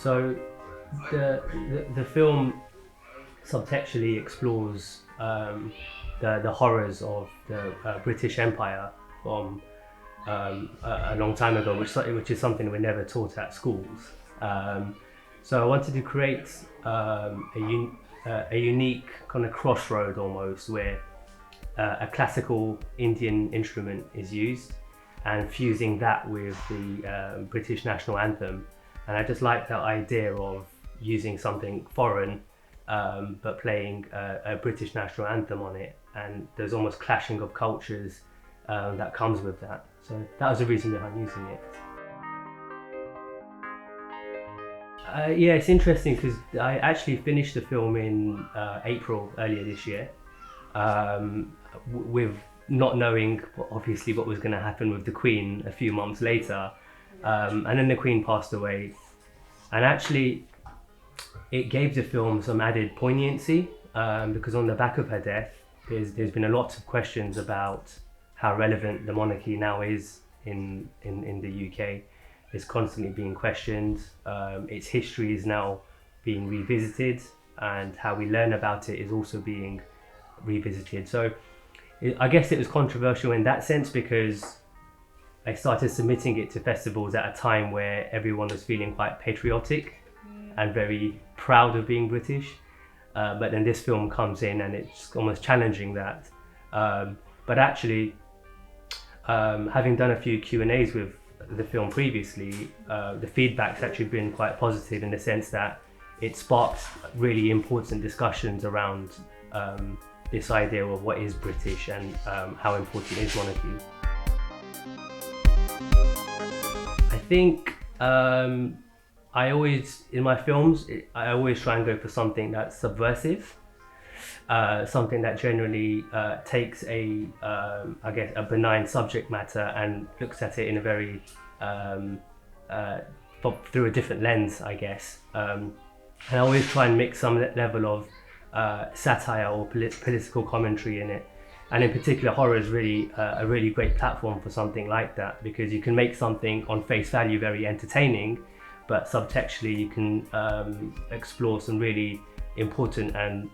So the film subtextually explores the horrors of the British Empire from a long time ago, which is something we're never taught at schools. So I wanted to create a unique kind of crossroad almost, where a classical Indian instrument is used, and fusing that with the British national anthem. And I just like that idea of using something foreign but playing a British national anthem on it, and there's almost clashing of cultures that comes with that. So that was the reason behind using it. Yeah, it's interesting because I actually finished the film in April earlier this year, with not knowing obviously what was going to happen with the Queen a few months later, and then the Queen passed away, and actually it gave the film some added poignancy because on the back of her death there's been a lot of questions about how relevant the monarchy now is in the UK. It's constantly being questioned. Its history is now being revisited, and how we learn about it is also being revisited. So I guess it was controversial in that sense because I started submitting it to festivals at a time where everyone was feeling quite patriotic and very proud of being British. But then this film comes in and it's almost challenging that. But actually, having done a few Q&As with the film previously, the feedback's actually been quite positive in the sense that it sparked really important discussions around this idea of what is British and how important is monarchy. I think I always, in my films, I always try and go for something that's subversive, something that generally takes I guess, a benign subject matter and looks at it in a very, through a different lens, I guess. And I always try and mix some level of satire or political commentary in it. And in particular, horror is really a really great platform for something like that, because you can make something on face value very entertaining, but subtextually you can explore some really important and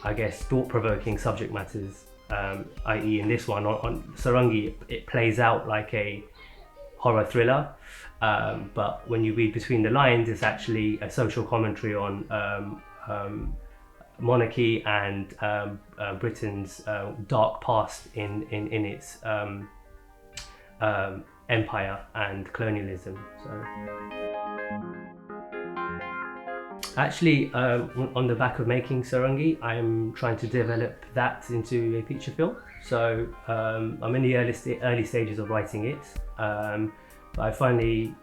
I guess thought-provoking subject matters, i.e. in this one on Sarangi, it plays out like a horror thriller, but when you read between the lines, it's actually a social commentary on monarchy and Britain's dark past in its empire and colonialism. So actually, on the back of making Sarangi, I'm trying to develop that into a feature film. So I'm in the early stages of writing it. But I finally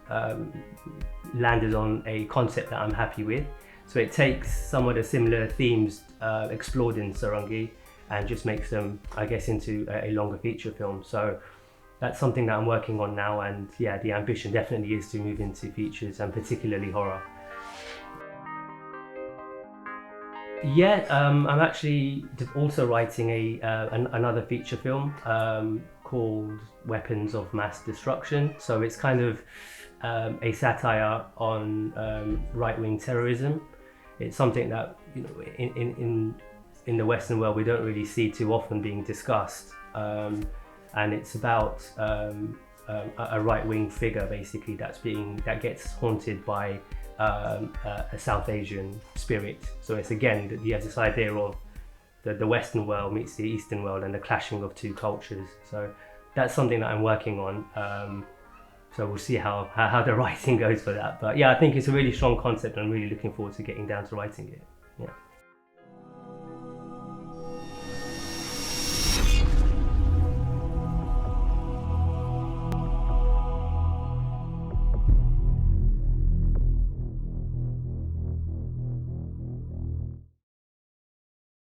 landed on a concept that I'm happy with. So it takes some of the similar themes explored in Sarangi and just makes them, I guess, into a longer feature film. So that's something that I'm working on now, and yeah, the ambition definitely is to move into features and particularly horror. Yeah, I'm actually also writing another feature film called Weapons of Mass Destruction. So it's kind of a satire on right-wing terrorism. It's something that, you know, in the Western world we don't really see too often being discussed, and it's about a right-wing figure basically that gets haunted by a South Asian spirit. So it's again, you have this idea of the Western world meets the Eastern world and the clashing of two cultures. So that's something that I'm working on. So we'll see how the writing goes for that. But yeah, I think it's a really strong concept and I'm really looking forward to getting down to writing it.